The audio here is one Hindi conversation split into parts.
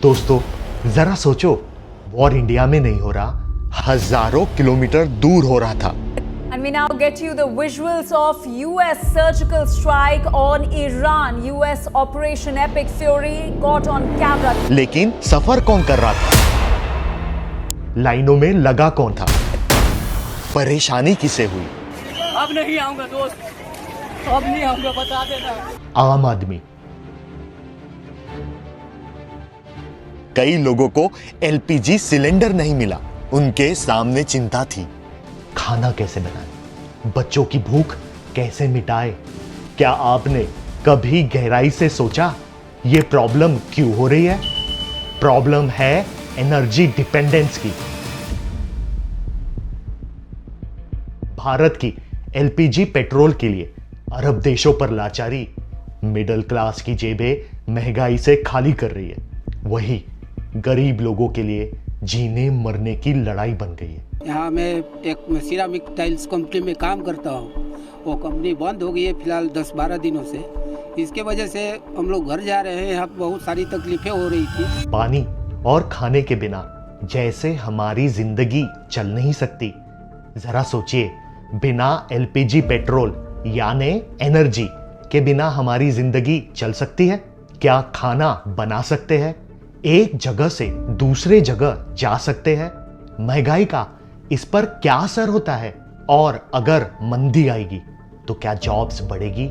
दोस्तों जरा सोचो, वॉर इंडिया में नहीं हो रहा, हजारों किलोमीटर दूर हो रहा था। And we now get you the visuals of US surgical strike on Iran. US Operation Epic Fury got on camera. लेकिन सफर कौन कर रहा था? लाइनों में लगा कौन था? परेशानी किसे हुई? अब नहीं आऊंगा दोस्त, अब नहीं आऊंगा, बता देना। आम आदमी। कई लोगों को एलपीजी सिलेंडर नहीं मिला, उनके सामने चिंता थी। खाना कैसे बनाए, बच्चों की भूख कैसे मिटाए? क्या आपने कभी गहराई से सोचा ये प्रॉब्लम क्यों हो रही है? प्रॉब्लम है एनर्जी डिपेंडेंस की। भारत की एलपीजी पेट्रोल के लिए अरब देशों पर लाचारी मिडिल क्लास की जेबें महंगाई से खाली कर रही है, वही गरीब लोगों के लिए जीने मरने की लड़ाई बन गई है। यहाँ मैं एक सिरामिक टाइल्स कंपनी में काम करता हूँ, वो कंपनी बंद हो गई है फिलहाल 10-12 दिनों से। इसके वजह से हम लोग घर जा रहे हैं, यहाँ बहुत सारी तकलीफें हो रही थी। पानी और खाने के बिना जैसे हमारी जिंदगी चल नहीं सकती। जरा सोचिए, बिना एलपीजी पेट्रोल यानी एनर्जी के बिना हमारी जिंदगी चल सकती है? क्या खाना बना सकते हैं? एक जगह से दूसरे जगह जा सकते हैं? महंगाई का इस पर क्या असर होता है? और अगर मंदी आएगी तो क्या जॉब्स बढ़ेगी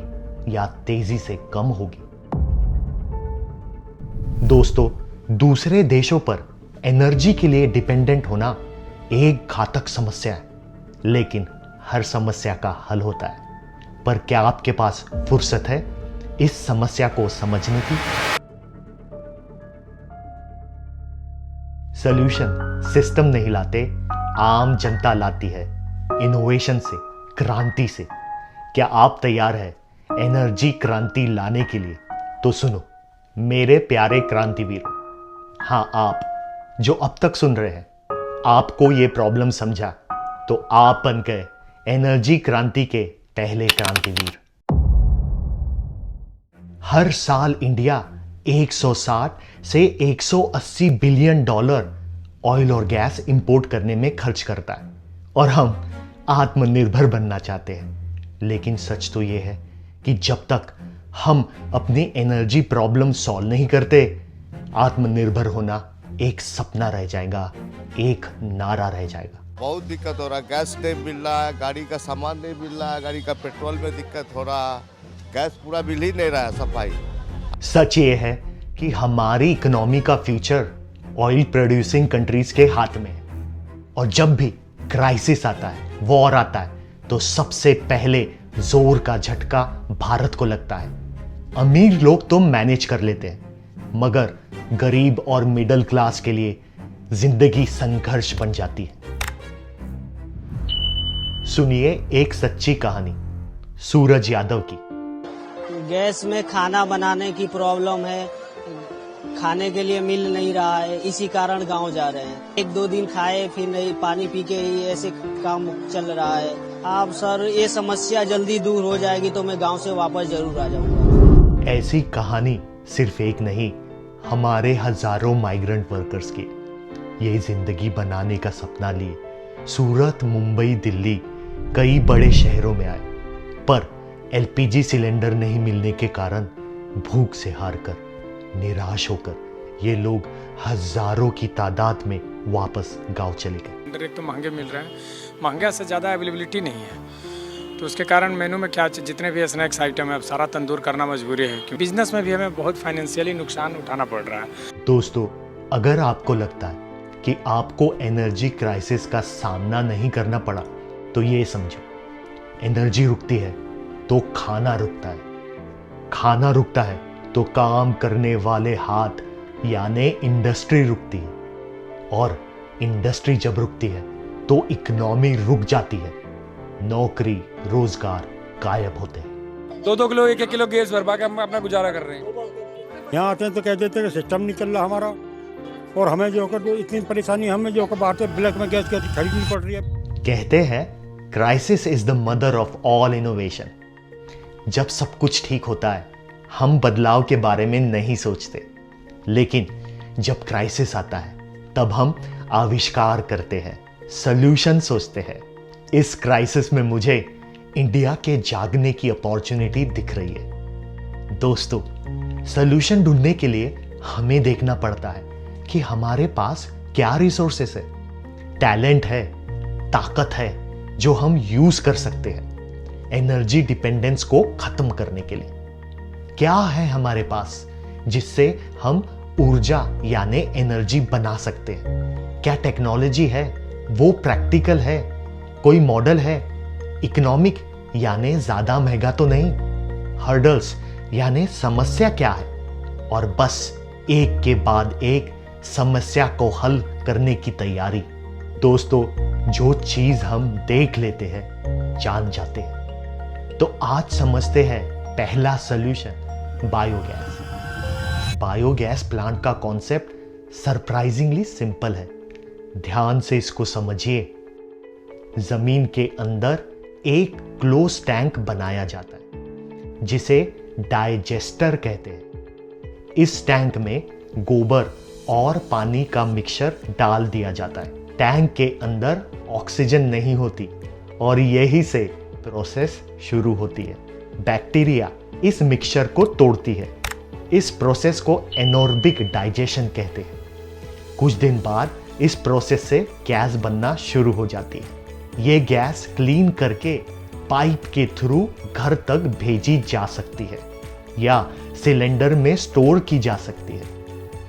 या तेजी से कम होगी? दोस्तों, दूसरे देशों पर एनर्जी के लिए डिपेंडेंट होना एक घातक समस्या है, लेकिन हर समस्या का हल होता है। पर क्या आपके पास फुर्सत है इस समस्या को समझने की? सॉल्यूशन सिस्टम नहीं लाते, आम जनता लाती है, इनोवेशन से, क्रांति से। क्या आप तैयार हैं एनर्जी क्रांति लाने के लिए? तो सुनो मेरे प्यारे क्रांतिवीरों, हाँ आप जो अब तक सुन रहे हैं, आपको ये प्रॉब्लम समझा तो आप बन गए एनर्जी क्रांति के पहले क्रांतिवीर। हर साल इंडिया 160 से 180 बिलियन डॉलर ऑयल और गैस इंपोर्ट करने में खर्च करता है, और हम आत्मनिर्भर बनना चाहते हैं। लेकिन सच तो यह है कि जब तक हम अपनी एनर्जी प्रॉब्लम सॉल्व नहीं करते, आत्मनिर्भर होना एक सपना रह जाएगा, एक नारा रह जाएगा। बहुत दिक्कत हो रहा है, गैस नहीं मिल रहा है, गाड़ी का सामान नहीं मिल रहा है, गाड़ी का पेट्रोल में दिक्कत हो रहा है, गैस पूरा मिल ही नहीं रहा है, सफाई। सच ये है कि हमारी इकोनॉमी का फ्यूचर ऑयल प्रोड्यूसिंग कंट्रीज के हाथ में है, और जब भी क्राइसिस आता है, वॉर आता है, तो सबसे पहले जोर का झटका भारत को लगता है। अमीर लोग तो मैनेज कर लेते हैं, मगर गरीब और मिडिल क्लास के लिए जिंदगी संघर्ष बन जाती है। सुनिए एक सच्ची कहानी सूरज यादव की। गैस में खाना बनाने की प्रॉब्लम है, खाने के लिए मिल नहीं रहा है, इसी कारण गांव जा रहे हैं। 1-2 दिन खाए फिर नहीं, पानी पी के ही ऐसे काम चल रहा है। आप सर ये समस्या जल्दी दूर हो जाएगी तो मैं गांव से वापस जरूर आ जाऊंगा। ऐसी कहानी सिर्फ एक नहीं, हमारे हजारों माइग्रेंट वर्कर्स की। ये जिंदगी बनाने का सपना लिए सूरत, मुंबई, दिल्ली कई बड़े शहरों में आए, पर एलपीजी सिलेंडर नहीं मिलने के कारण भूख से हारकर, निराश होकर ये लोग हजारों की तादाद में वापस गांव चले गए। एक तो महंगे मिल रहे हैं, महंगा से ज़्यादा अवेलेबिलिटी नहीं है, तो उसके कारण मेनू में क्या जितने भी स्नैक्स आइटम है, अब सारा तंदूर करना मजबूरी है, क्योंकि बिजनेस में भी हमें बहुत फाइनेंशियली नुकसान उठाना पड़ रहा है। दोस्तों, अगर आपको लगता है कि आपको एनर्जी क्राइसिस का सामना नहीं करना पड़ा, तो ये समझो, एनर्जी रुकती है तो खाना रुकता है, खाना रुकता है तो काम करने वाले हाथ यानी इंडस्ट्री रुकती है, और इंडस्ट्री जब रुकती है तो इकोनॉमी रुक जाती है, नौकरी रोजगार गायब होते हैं। 2-2 किलो 1-1 किलो गैस भरवा के हम अपना गुजारा कर रहे हैं। यहाँ आते हैं तो कह देते हैं कि सिस्टम नहीं चल रहा हमारा, और हमें जो होकर इतनी परेशानी, हमें जो होकर बाहर से ब्लैक में गैस खरीदनी पड़ रही है। कहते हैं crisis is the mother of all innovation. जब सब कुछ ठीक होता है, हम बदलाव के बारे में नहीं सोचते, लेकिन जब क्राइसिस आता है तब हम आविष्कार करते हैं, सॉल्यूशन सोचते हैं। इस क्राइसिस में मुझे इंडिया के जागने की अपॉर्चुनिटी दिख रही है। दोस्तों, सॉल्यूशन ढूंढने के लिए हमें देखना पड़ता है कि हमारे पास क्या रिसोर्सेस है, टैलेंट है, ताकत है जो हम यूज कर सकते हैं एनर्जी डिपेंडेंस को खत्म करने के लिए। क्या है हमारे पास जिससे हम ऊर्जा यानी एनर्जी बना सकते हैं? क्या टेक्नोलॉजी है, वो प्रैक्टिकल है? कोई मॉडल है? इकोनॉमिक यानी ज्यादा महंगा तो नहीं? हर्डल्स यानी समस्या क्या है? और बस एक के बाद एक समस्या को हल करने की तैयारी। दोस्तों, जो चीज हम देख लेते हैं जान जाते हैं। तो आज समझते हैं पहला सॉल्यूशन, बायोगैस। बायोगैस प्लांट का कॉन्सेप्ट सरप्राइजिंगली सिंपल है। ध्यान से इसको समझिए। जमीन के अंदर एक क्लोज टैंक बनाया जाता है जिसे डाइजेस्टर कहते हैं। इस टैंक में गोबर और पानी का मिक्सचर डाल दिया जाता है। टैंक के अंदर ऑक्सीजन नहीं होती और यही से प्रोसेस शुरू होती है। बैक्टीरिया इस मिक्सचर को तोड़ती है। इस प्रोसेस को एनोर्बिक डाइजेशन कहते हैं। कुछ दिन बाद इस प्रोसेस से गैस बनना शुरू हो जाती है। ये गैस क्लीन करके पाइप के थ्रू घर तक भेजी जा सकती है या सिलेंडर में स्टोर की जा सकती है।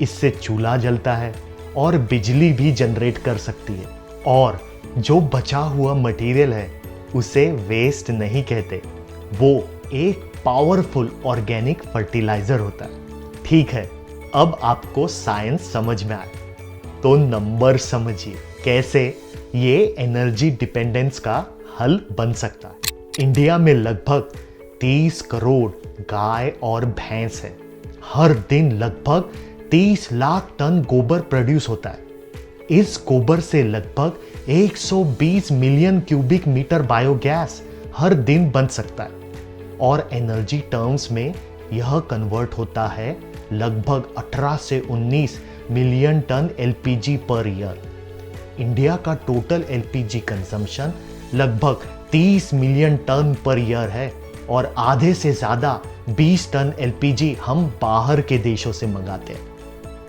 इससे चूल्हा जलता है और बिजली भी जनरेट कर सकती है। और जो बचा हुआ मटेरियल है उसे वेस्ट नहीं कहते, वो एक पावरफुल ऑर्गेनिक फर्टिलाइजर होता है। ठीक है, अब आपको साइंस समझ में आया तो नंबर समझिए कैसे ये एनर्जी डिपेंडेंस का हल बन सकता है। इंडिया में लगभग 30 करोड़ गाय और भैंस है। हर दिन लगभग 30 लाख टन गोबर प्रोड्यूस होता है। इस गोबर से लगभग 120 मिलियन क्यूबिक मीटर बायोगैस हर दिन बन सकता है और एनर्जी टर्म्स में यह कन्वर्ट होता है लगभग 18 से 19 million ton LPG per year. India का टोटल एलपीजी कंजम्पशन लगभग 30 मिलियन टन पर ईयर है और आधे से ज्यादा 20 टन एलपीजी हम बाहर के देशों से मंगाते हैं।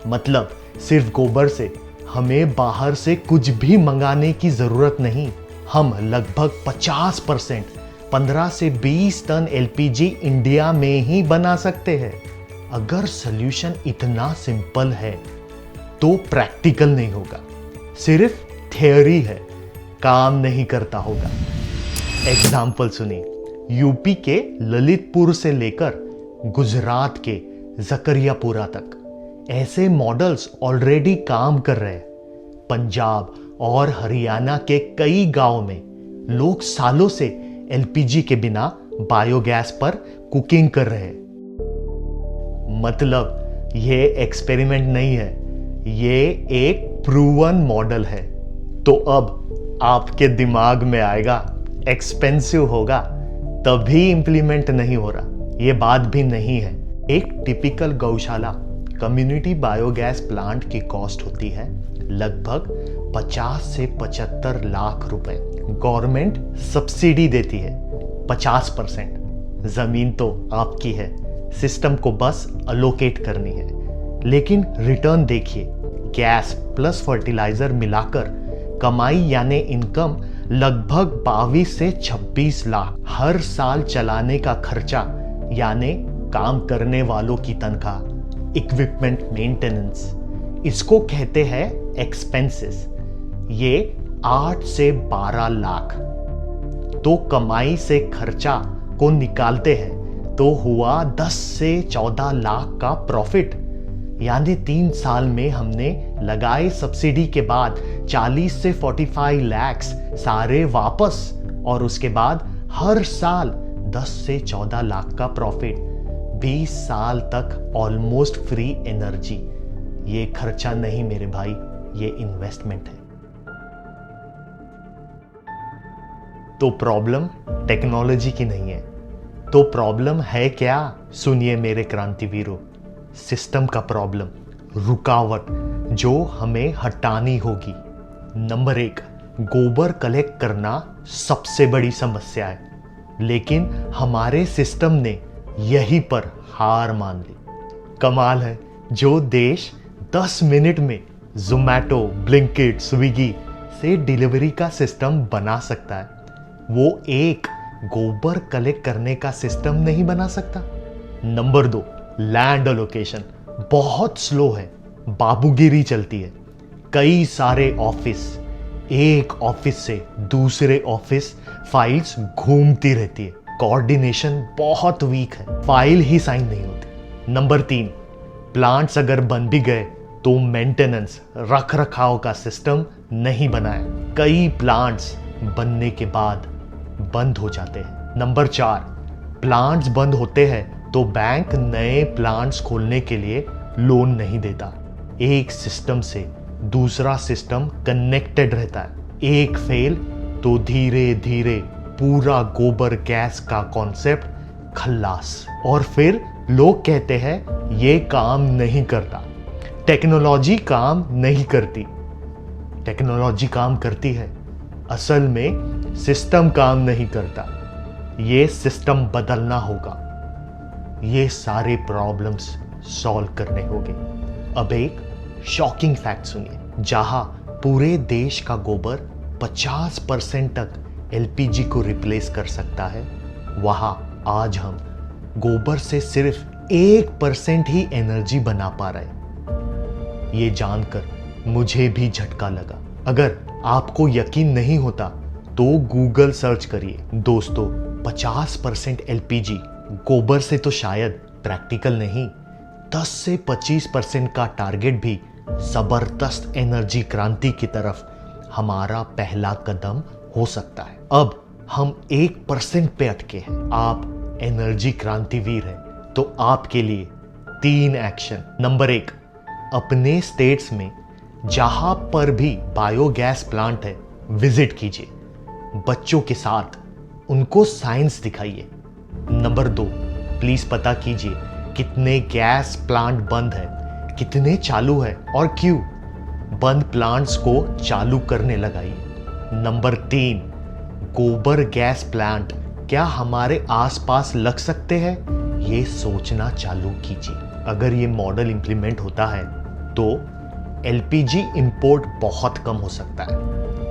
मतलब सिर्फ गोबर से हमें बाहर से कुछ भी मंगाने की जरूरत नहीं। हम लगभग 50% 15 से 20 टन एलपीजी इंडिया में ही बना सकते हैं। अगर सॉल्यूशन इतना सिंपल है तो प्रैक्टिकल नहीं होगा, सिर्फ थियरी है, काम नहीं करता होगा। एग्जाम्पल सुनिए, यूपी के ललितपुर से लेकर गुजरात के जकरियापुरा तक ऐसे मॉडल्स ऑलरेडी काम कर रहे हैं। पंजाब और हरियाणा के कई गांव में लोग सालों से एलपीजी के बिना बायोगैस पर कुकिंग कर रहे हैं। मतलब ये एक्सपेरिमेंट नहीं है, ये एक प्रूवन मॉडल है। तो अब आपके दिमाग में आएगा एक्सपेंसिव होगा तभी इंप्लीमेंट नहीं हो रहा। ये बात भी नहीं है। एक टिपिकल गौशाला कम्युनिटी बायोगैस प्लांट की कॉस्ट होती है लगभग 50 से 75 लाख रुपए। गवर्नमेंट सब्सिडी देती है 50%। जमीन तो आपकी है, सिस्टम को बस अलोकेट करनी है। लेकिन रिटर्न देखिए, गैस प्लस फर्टिलाइजर मिलाकर कमाई यानी इनकम लगभग 22 से 26 लाख। हर साल चलाने का खर्चा यानी काम करने वालों की तनख्वाह, इक्विपमेंट मेंटेनेंस, इसको कहते हैं एक्सपेंसेस। ये 8 से 12 लाख। तो कमाई से खर्चा को निकालते हैं तो हुआ 10 से 14 लाख का प्रॉफिट। यानी 3 साल में हमने लगाए सब्सिडी के बाद 40 से 45 लाख सारे वापस, और उसके बाद हर साल 10 से 14 लाख का प्रॉफिट। 20 साल तक ऑलमोस्ट फ्री एनर्जी। ये खर्चा नहीं मेरे भाई, ये इन्वेस्टमेंट है। तो प्रॉब्लम टेक्नोलॉजी की नहीं है, तो प्रॉब्लम है क्या? सुनिए मेरे क्रांतिवीरों, सिस्टम का प्रॉब्लम, रुकावट जो हमें हटानी होगी। नंबर 1, गोबर कलेक्ट करना सबसे बड़ी समस्या है, लेकिन हमारे सिस्टम ने यहीं पर हार मान ली। कमाल है, जो देश 10 मिनट में ज़ोमैटो, ब्लिंकिट, स्विगी से डिलीवरी का सिस्टम बना सकता है, वो एक गोबर कलेक्ट करने का सिस्टम नहीं बना सकता। नंबर 2, लैंड अलोकेशन बहुत स्लो है, बाबूगिरी चलती है। कई सारे ऑफिस, एक ऑफिस से दूसरे ऑफिस फाइल्स घूमती रहती है, कोऑर्डिनेशन बहुत वीक है, फाइल ही साइन नहीं होती। नंबर 3, प्लांट्स अगर बन भी गए तो मेंटेनेंस, रख रखाव का सिस्टम नहीं बनाया। कई प्लांट्स बनने के बाद बंद हो जाते हैं। नंबर 4, प्लांट्स बंद होते हैं तो बैंक नए प्लांट्स खोलने के लिए लोन नहीं देता। एक सिस्टम से दूसरा सिस्टम कनेक्टेड रहता है, एक फेल तो धीरे धीरे पूरा गोबर गैस का कॉन्सेप्ट खल्लास। और फिर लोग कहते हैं ये काम नहीं करता, टेक्नोलॉजी काम नहीं करती। टेक्नोलॉजी काम करती है, असल में सिस्टम काम नहीं करता। ये सिस्टम बदलना होगा, ये सारे प्रॉब्लम्स सॉल्व करने होंगे। अब एक शॉकिंग फैक्ट सुनिए, जहां पूरे देश का गोबर 50% तक एलपीजी को रिप्लेस कर सकता है, वहां आज हम गोबर से सिर्फ 1% ही एनर्जी बना पा रहे हैं। ये जानकर मुझे भी झटका लगा। अगर आपको यकीन नहीं होता तो गूगल सर्च करिए। दोस्तों, 50% एलपीजी गोबर से तो शायद प्रैक्टिकल नहीं, 10 से 25% का टारगेट भी जबरदस्त एनर्जी क्रांति की तरफ हमारा पहला कदम हो सकता है। अब हम 1% पे अटके हैं। आप एनर्जी क्रांतिवीर हैं, तो आपके लिए 3 एक्शन। नंबर 1, अपने स्टेट्स में जहां पर भी बायोगैस प्लांट है विजिट कीजिए, बच्चों के साथ उनको साइंस दिखाइए। नंबर 2, प्लीज पता कीजिए कितने गैस प्लांट बंद है, कितने चालू है और क्यों। बंद प्लांट्स को चालू करने लगाइए। नंबर 3, गोबर गैस प्लांट क्या हमारे आसपास लग सकते हैं, ये सोचना चालू कीजिए। अगर ये मॉडल इंप्लीमेंट होता है तो एलपीजी इंपोर्ट बहुत कम हो सकता है।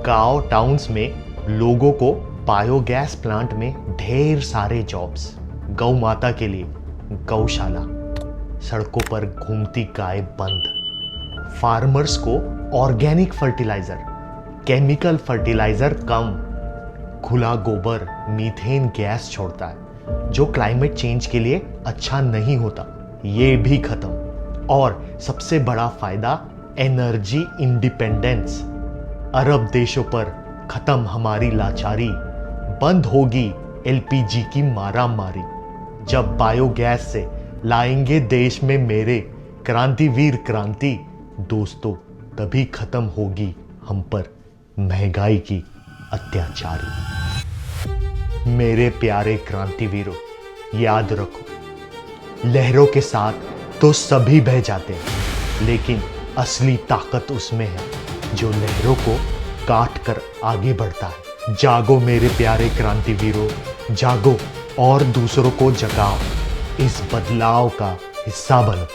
गांव टाउन्स में लोगों को बायोगैस प्लांट में ढेर सारे जॉब्स, गौ माता के लिए गौशाला, सड़कों पर घूमती गाय बंद, फार्मर्स को ऑर्गेनिक फर्टिलाइजर, केमिकल फर्टिलाइजर कम, खुला गोबर मीथेन गैस छोड़ता है जो क्लाइमेट चेंज के लिए अच्छा नहीं होता, ये भी खत्म। और सबसे बड़ा फायदा एनर्जी इंडिपेंडेंस। अरब देशों पर खत्म हमारी लाचारी, बंद होगी एलपीजी की मारामारी। जब बायोगैस से लाएंगे देश में मेरे क्रांतिवीर क्रांति, दोस्तों तभी खत्म होगी हम पर महंगाई की अत्याचारी। मेरे प्यारे क्रांतिवीरों, याद रखो, लहरों के साथ तो सभी बह जाते हैं, लेकिन असली ताकत उसमें है जो लहरों को काट कर आगे बढ़ता है। जागो मेरे प्यारे क्रांतिवीरों, जागो और दूसरों को जगाओ, इस बदलाव का हिस्सा बनो।